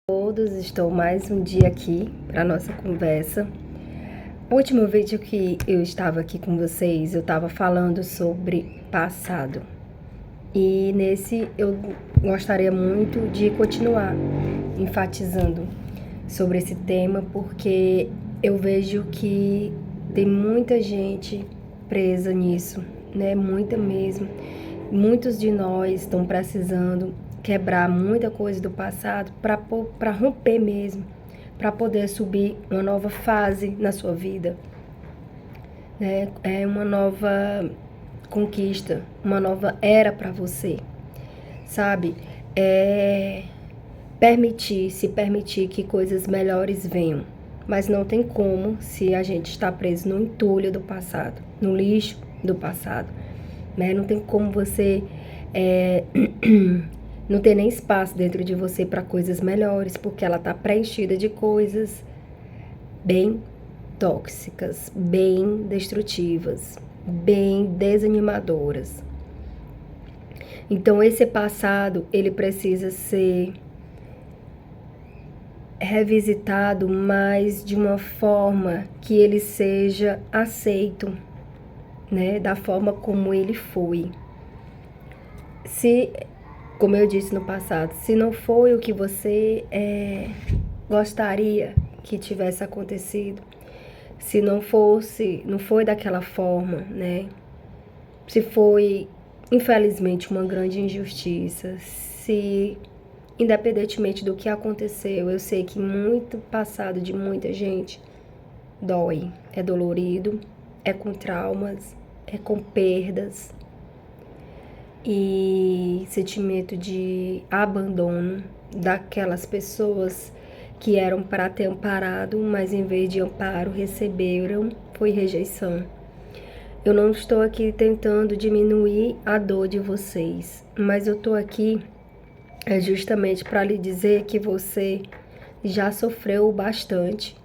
Todos, estou mais um dia aqui para nossa conversa. O último vídeo que eu estava aqui com vocês, eu estava falando sobre passado. E nesse eu gostaria muito de continuar enfatizando sobre esse tema, porque eu vejo que tem muita gente presa nisso, né? Muita mesmo. Muitos de nós estão precisando quebrar muita coisa do passado para romper mesmo, para poder subir uma nova fase na sua vida, né? É uma nova conquista, uma nova era para você, sabe? Se permitir que coisas melhores venham, mas não tem como se a gente está preso no entulho do passado, no lixo do passado, né? Não tem como você não ter nem espaço dentro de você para coisas melhores, porque ela está preenchida de coisas bem tóxicas, bem destrutivas, bem desanimadoras. Então esse passado, ele precisa ser revisitado, mas de uma forma que ele seja aceito, né, da forma como ele foi. Como eu disse no passado, se não foi o que você gostaria que tivesse acontecido, se não foi daquela forma, né? Se foi, infelizmente, uma grande injustiça, independentemente do que aconteceu, eu sei que muito passado de muita gente dói, é dolorido, é com traumas, é com perdas e sentimento de abandono daquelas pessoas que eram para ter amparado, mas em vez de amparo receberam foi rejeição. Eu não estou aqui tentando diminuir a dor de vocês, mas eu estou aqui justamente para lhe dizer que você já sofreu bastante,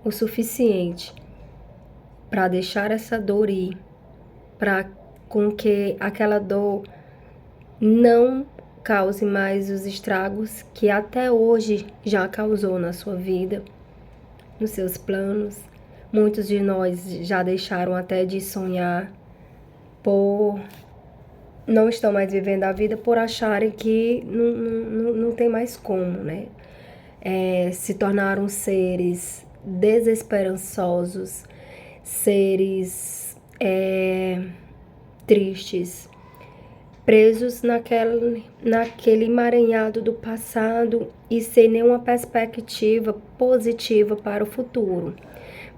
o suficiente para deixar essa dor ir, para com que aquela dor não cause mais os estragos que até hoje já causou na sua vida, nos seus planos. Muitos de nós já deixaram até de sonhar, não estão mais vivendo a vida por acharem que não tem mais como, né? Se tornaram seres desesperançosos, seres tristes, presos naquele emaranhado do passado e sem nenhuma perspectiva positiva para o futuro.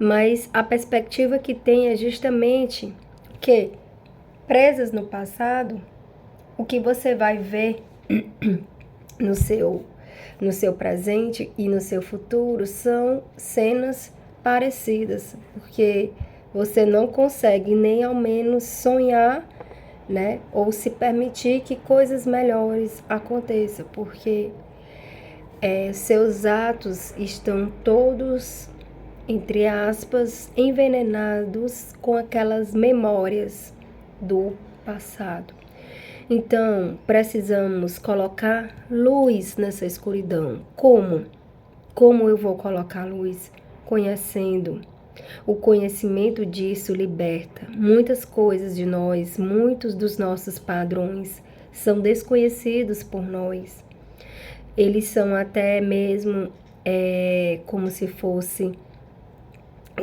Mas a perspectiva que tem é justamente que, presas no passado, o que você vai ver no seu presente e no seu futuro são cenas parecidas, porque você não consegue nem ao menos sonhar, né? Ou se permitir que coisas melhores aconteçam, porque seus atos estão todos, entre aspas, envenenados com aquelas memórias do passado. Então, precisamos colocar luz nessa escuridão. Como? Como eu vou colocar luz? Conhecendo. O conhecimento disso liberta muitas coisas de nós, muitos dos nossos padrões são desconhecidos por nós. Eles são até mesmo como se fosse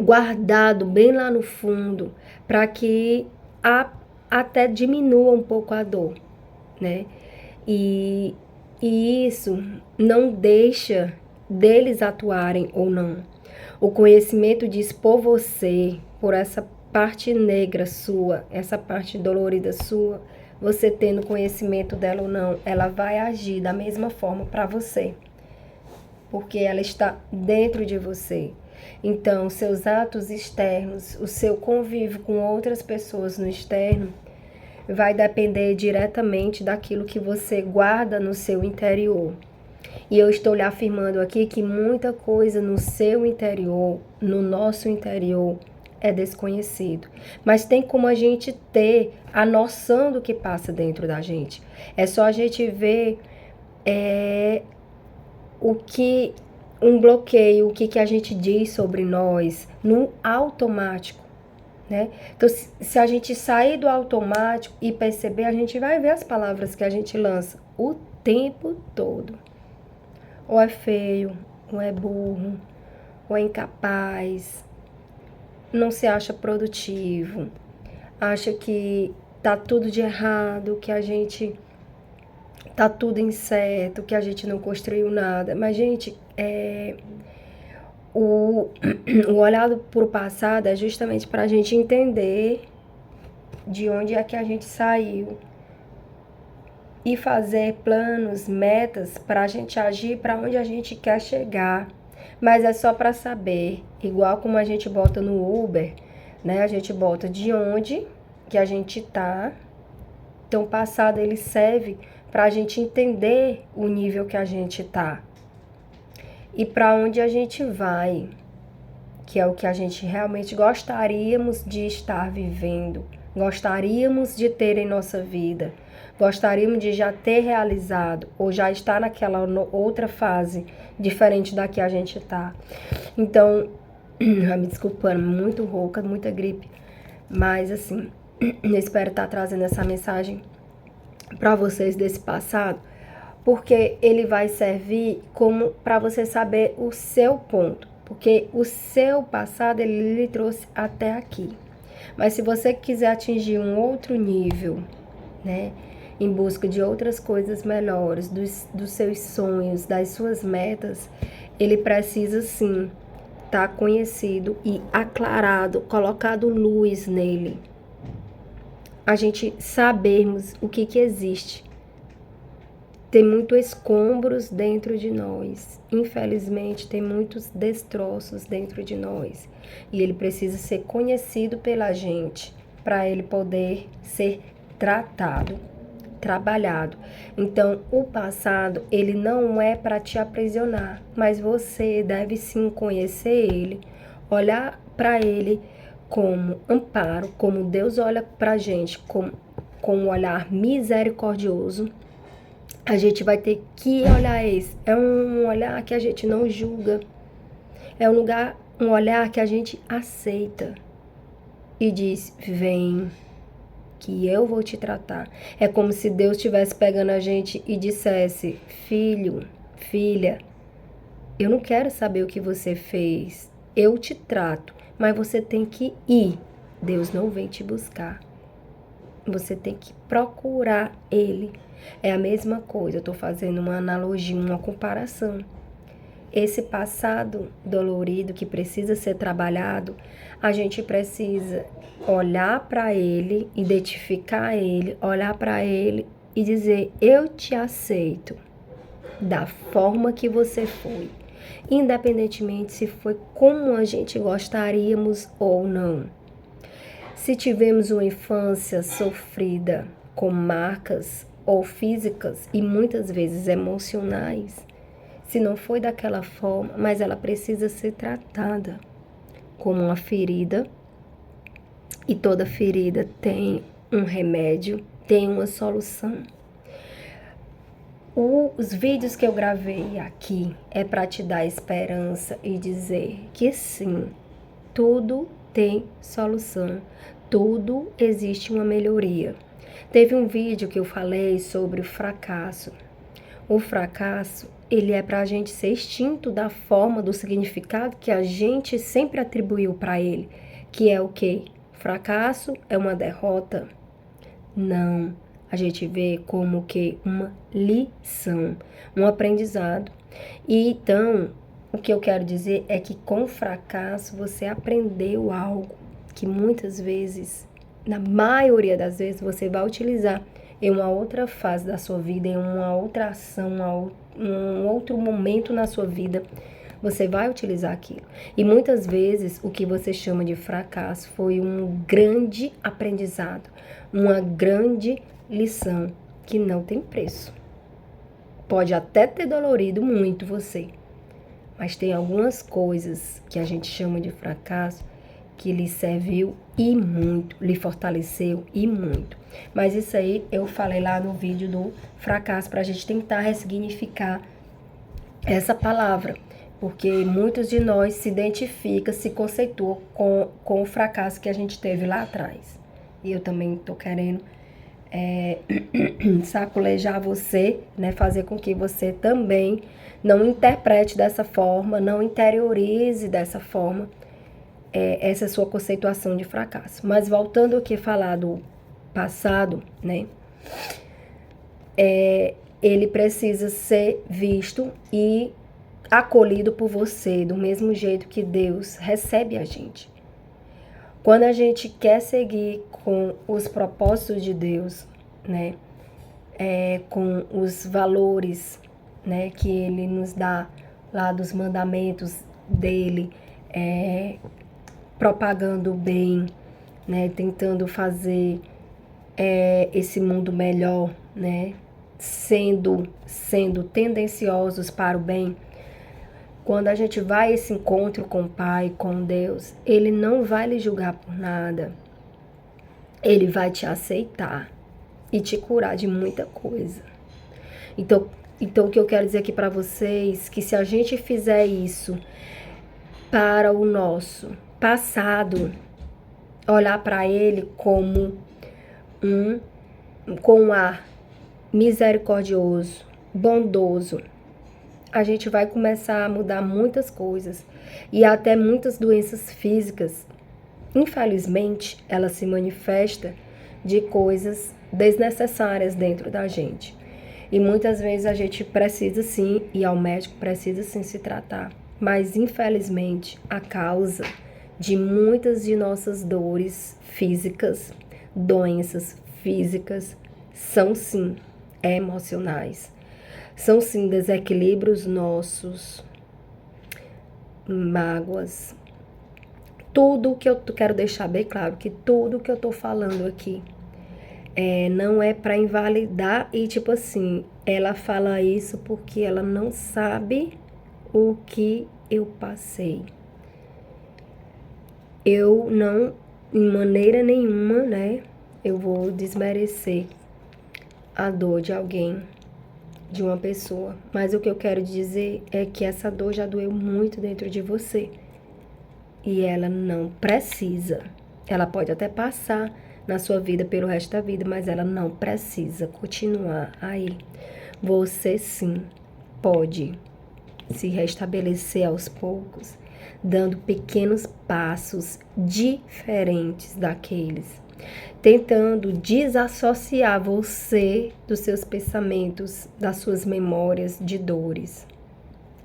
guardado bem lá no fundo, para que até diminua um pouco a dor, né? E isso não deixa deles atuarem ou não. O conhecimento diz por você, por essa parte negra sua, essa parte dolorida sua, você tendo conhecimento dela ou não, ela vai agir da mesma forma para você, porque ela está dentro de você. Então, seus atos externos, o seu convívio com outras pessoas no externo, vai depender diretamente daquilo que você guarda no seu interior. E eu estou lhe afirmando aqui que muita coisa no seu interior, no nosso interior, é desconhecido. Mas tem como a gente ter a noção do que passa dentro da gente. É só a gente ver o que um bloqueio, o que a gente diz sobre nós no automático, né? Então, se a gente sair do automático e perceber, a gente vai ver as palavras que a gente lança o tempo todo. Ou é feio, ou é burro, ou é incapaz, não se acha produtivo, acha que tá tudo de errado, que a gente tá tudo incerto, que a gente não construiu nada. Mas, gente, o olhado pro passado é justamente para a gente entender de onde é que a gente saiu e fazer planos, metas para a gente agir para onde a gente quer chegar. Mas é só para saber, igual como a gente bota no Uber, né? A gente bota de onde que a gente tá. Então, o passado ele serve para a gente entender o nível que a gente tá e para onde a gente vai, que é o que a gente realmente gostaríamos de estar vivendo, gostaríamos de ter em nossa vida, gostaríamos de já ter realizado ou já estar naquela outra fase diferente da que a gente tá. Então, me desculpando, muito rouca, muita gripe, mas assim, eu espero estar trazendo essa mensagem para vocês desse passado, porque ele vai servir como para você saber o seu ponto, porque o seu passado ele lhe trouxe até aqui. Mas se você quiser atingir um outro nível, né, em busca de outras coisas melhores, dos seus sonhos, das suas metas, ele precisa sim estar conhecido e aclarado, colocado luz nele. A gente sabermos o que existe. Tem muitos escombros dentro de nós. Infelizmente, tem muitos destroços dentro de nós. E ele precisa ser conhecido pela gente para ele poder ser tratado, trabalhado. Então, o passado, ele não é para te aprisionar, mas você deve sim conhecer ele, olhar para ele como amparo, como Deus olha para a gente, com um olhar misericordioso. A gente vai ter que olhar esse. É um olhar que a gente não julga. É um olhar que a gente aceita. E diz, vem, que eu vou te tratar. É como se Deus estivesse pegando a gente e dissesse, filho, filha, eu não quero saber o que você fez. Eu te trato, mas você tem que ir. Deus não vem te buscar. Você tem que procurar ele. É a mesma coisa, eu estou fazendo uma analogia, uma comparação. Esse passado dolorido que precisa ser trabalhado, a gente precisa olhar para ele, identificar ele, olhar para ele e dizer, eu te aceito da forma que você foi, independentemente se foi como a gente gostaríamos ou não. Se tivemos uma infância sofrida com marcas ou físicas e muitas vezes emocionais, se não foi daquela forma, mas ela precisa ser tratada como uma ferida, e toda ferida tem um remédio, tem uma solução. Os vídeos que eu gravei aqui é para te dar esperança e dizer que sim, tudo tem solução, tudo existe uma melhoria. Teve um vídeo que eu falei sobre o fracasso. O fracasso, ele é para a gente ser extinto da forma, do significado que a gente sempre atribuiu para ele, que é o quê? Fracasso é uma derrota? Não, a gente vê como que uma lição, um aprendizado. E então, o que eu quero dizer é que com o fracasso você aprendeu algo que muitas vezes, na maioria das vezes, você vai utilizar em uma outra fase da sua vida, em uma outra ação, um outro momento na sua vida, você vai utilizar aquilo. E muitas vezes o que você chama de fracasso foi um grande aprendizado, uma grande lição que não tem preço. Pode até ter dolorido muito você, mas tem algumas coisas que a gente chama de fracasso que lhe serviu e muito, lhe fortaleceu e muito. Mas isso aí eu falei lá no vídeo do fracasso, para a gente tentar ressignificar essa palavra, porque muitos de nós se identificam, se conceituam com o fracasso que a gente teve lá atrás. E eu também estou querendo sacolejar você, né, fazer com que você também não interprete dessa forma, não interiorize dessa forma essa sua conceituação de fracasso. Mas voltando aqui a falar do passado, né, ele precisa ser visto e acolhido por você, do mesmo jeito que Deus recebe a gente. Quando a gente quer seguir com os propósitos de Deus, né, com os valores, né, que Ele nos dá lá dos mandamentos dele, propagando o bem, né, tentando fazer esse mundo melhor, né, sendo tendenciosos para o bem. Quando a gente vai a esse encontro com o Pai, com Deus, Ele não vai lhe julgar por nada. Ele vai te aceitar e te curar de muita coisa. Então o que eu quero dizer aqui para vocês, que se a gente fizer isso para o nosso passado, olhar para ele como com um ar misericordioso, bondoso, a gente vai começar a mudar muitas coisas e até muitas doenças físicas. Infelizmente, ela se manifesta de coisas desnecessárias dentro da gente. E muitas vezes a gente precisa sim ir ao médico, precisa sim se tratar. Mas infelizmente, a causa de muitas de nossas dores físicas, doenças físicas, são sim emocionais. São sim desequilíbrios nossos, mágoas. Tudo que eu quero deixar bem claro, que tudo que eu tô falando aqui não é para invalidar e tipo assim, ela fala isso porque ela não sabe o que eu passei. Eu não, em maneira nenhuma, né, eu vou desmerecer a dor de alguém, de uma pessoa. Mas o que eu quero dizer é que essa dor já doeu muito dentro de você. E ela não precisa. Ela pode até passar na sua vida pelo resto da vida, mas ela não precisa continuar aí. Você sim pode se restabelecer aos poucos, dando pequenos passos diferentes daqueles, tentando desassociar você dos seus pensamentos, das suas memórias de dores,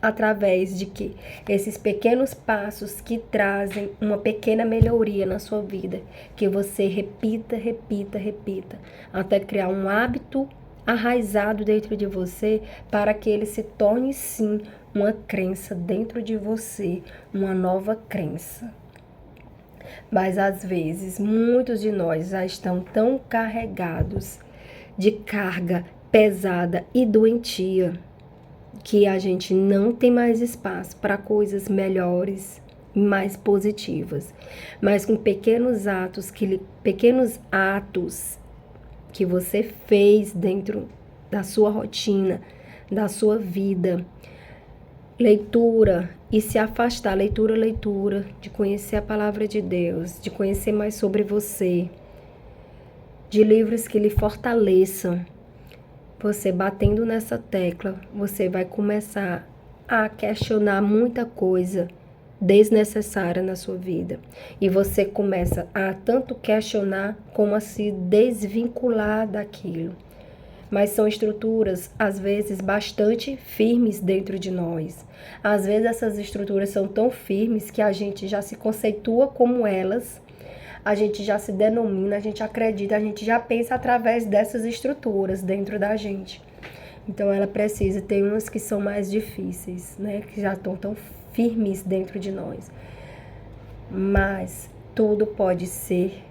através de que esses pequenos passos que trazem uma pequena melhoria na sua vida, que você repita, até criar um hábito arraizado dentro de você, para que ele se torne sim uma crença dentro de você, uma nova crença. Mas às vezes, muitos de nós já estão tão carregados de carga pesada e doentia, que a gente não tem mais espaço para coisas melhores, mais positivas. Mas com pequenos atos que você fez dentro da sua rotina, da sua vida, leitura e se afastar, leitura, de conhecer a palavra de Deus, de conhecer mais sobre você, de livros que lhe fortaleçam. Você batendo nessa tecla, você vai começar a questionar muita coisa desnecessária na sua vida. E você começa a tanto questionar como a se desvincular daquilo. Mas são estruturas, às vezes, bastante firmes dentro de nós. Às vezes essas estruturas são tão firmes que a gente já se conceitua como elas, a gente já se denomina, a gente acredita, a gente já pensa através dessas estruturas dentro da gente. Então ela precisa, tem umas que são mais difíceis, né, que já estão tão firmes dentro de nós. Mas tudo pode ser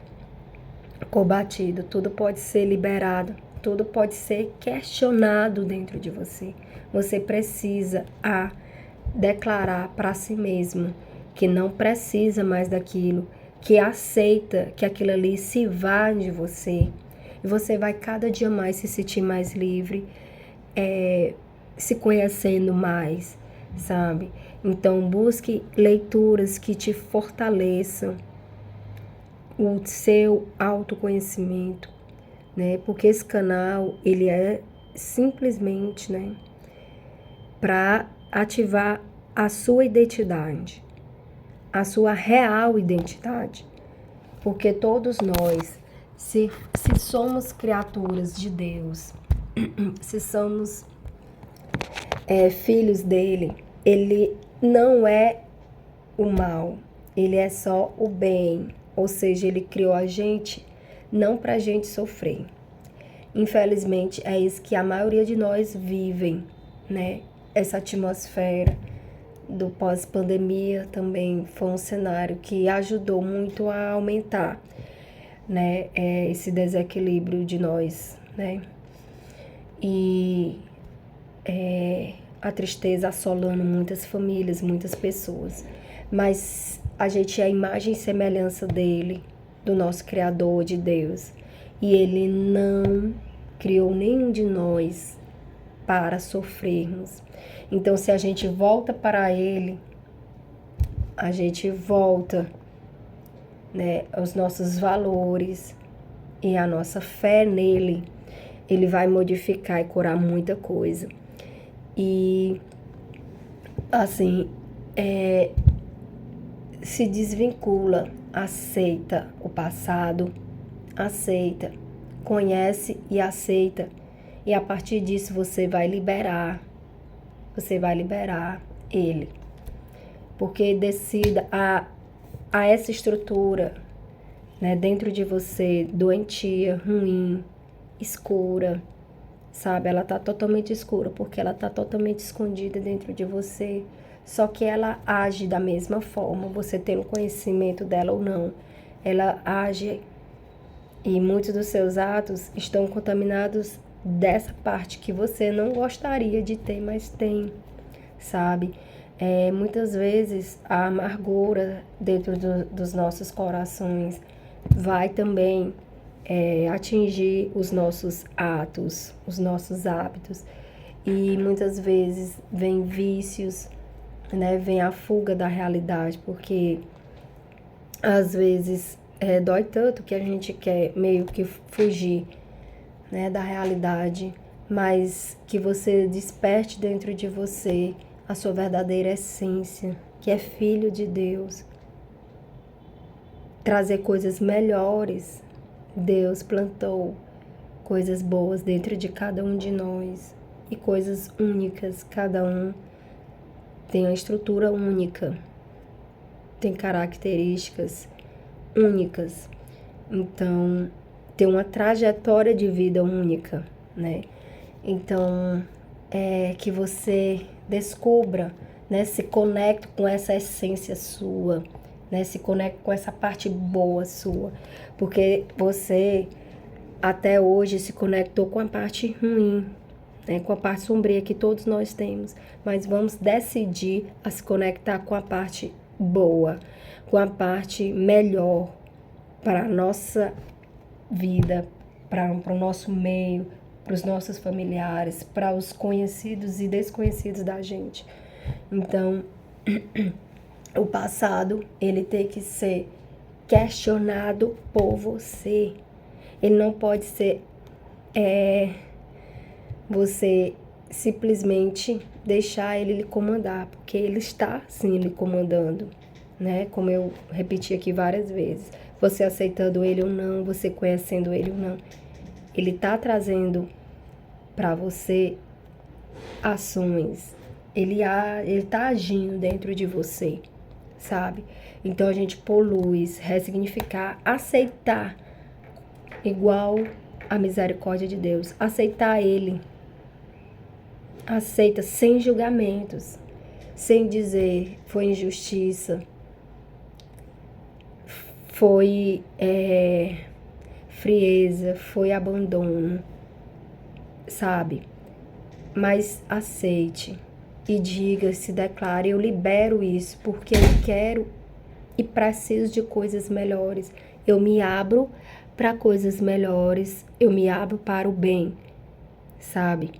combatido, tudo pode ser liberado, tudo pode ser questionado dentro de você. Você precisa declarar para si mesmo que não precisa mais daquilo, que aceita que aquilo ali se vá de você. E você vai cada dia mais se sentir mais livre, se conhecendo mais, sabe? Então, busque leituras que te fortaleçam o seu autoconhecimento, né? Porque esse canal, ele é simplesmente, né, para ativar a sua identidade, a sua real identidade. Porque todos nós, se somos criaturas de Deus, se somos filhos dele, ele não é o mal, ele é só o bem. Ou seja, ele criou a gente não para a gente sofrer. Infelizmente, é isso que a maioria de nós vivem, né? Essa atmosfera do pós-pandemia também foi um cenário que ajudou muito a aumentar, né, esse desequilíbrio de nós, né? E a tristeza assolando muitas famílias, muitas pessoas. Mas a gente é a imagem e semelhança dele, do nosso Criador, de Deus. E ele não criou nenhum de nós para sofrermos. Então, se a gente volta para ele, a gente volta, né, aos nossos valores e a nossa fé nele, ele vai modificar e curar muita coisa. E, assim, se desvincula, aceita o passado, aceita, conhece e aceita. E a partir disso você vai liberar ele. Porque decida a essa estrutura, né, dentro de você, doentia, ruim, escura, sabe? Ela tá totalmente escura porque ela tá totalmente escondida dentro de você. Só que ela age da mesma forma, você tendo conhecimento dela ou não. Ela age e muitos dos seus atos estão contaminados dessa parte que você não gostaria de ter, mas tem, sabe? Muitas vezes a amargura dentro dos nossos corações vai também atingir os nossos atos, os nossos hábitos. E muitas vezes vem vícios, né? Vem a fuga da realidade, porque às vezes dói tanto que a gente quer meio que fugir, né, da realidade, mas que você desperte dentro de você a sua verdadeira essência, que é filho de Deus. Trazer coisas melhores. Deus plantou coisas boas dentro de cada um de nós e coisas únicas. Cada um tem uma estrutura única, tem características únicas. Então, tem uma trajetória de vida única, né? Então, que você descubra, né? Se conecte com essa essência sua, né? Se conecte com essa parte boa sua. Porque você, até hoje, se conectou com a parte ruim, né? Com a parte sombria que todos nós temos. Mas vamos decidir a se conectar com a parte boa, com a parte melhor para a nossa vida, para o nosso meio, para os nossos familiares, para os conhecidos e desconhecidos da gente. Então, o passado, ele tem que ser questionado por você. Ele não pode ser você simplesmente deixar ele lhe comandar, porque ele está, sim, lhe comandando, né? Como eu repeti aqui várias vezes. Você aceitando ele ou não, você conhecendo ele ou não, ele está trazendo para você ações. Ele está agindo dentro de você, sabe? Então a gente polui, ressignificar, aceitar, igual a misericórdia de Deus. Aceitar ele. Aceita sem julgamentos, sem dizer foi injustiça, foi frieza, foi abandono, sabe? Mas aceite e diga, se declare, eu libero isso porque eu quero e preciso de coisas melhores. Eu me abro para coisas melhores, eu me abro para o bem, sabe?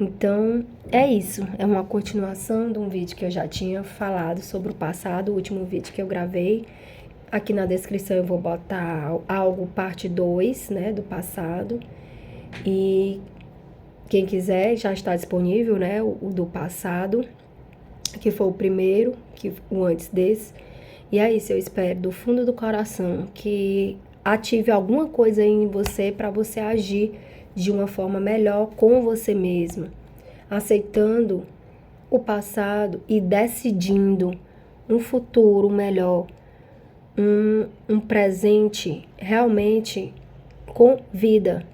Então, é isso. É uma continuação de um vídeo que eu já tinha falado sobre o passado, o último vídeo que eu gravei. Aqui na descrição eu vou botar algo parte 2, né, do passado. E quem quiser, já está disponível, né, o do passado, que foi o primeiro, o antes desse. E é isso, eu espero do fundo do coração que ative alguma coisa em você para você agir de uma forma melhor com você mesmo, aceitando o passado e decidindo um futuro melhor, um presente realmente com vida.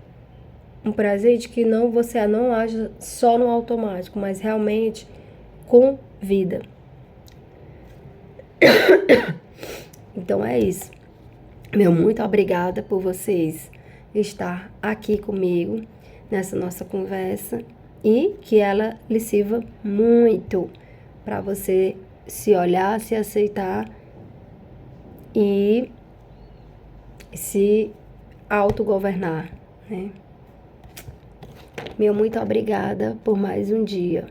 Um presente que você não age só no automático, mas realmente com vida. Então é isso. Meu muito obrigada por vocês estar aqui comigo nessa nossa conversa e que ela lhe sirva muito para você se olhar, se aceitar e se autogovernar, né? Meu muito obrigada por mais um dia.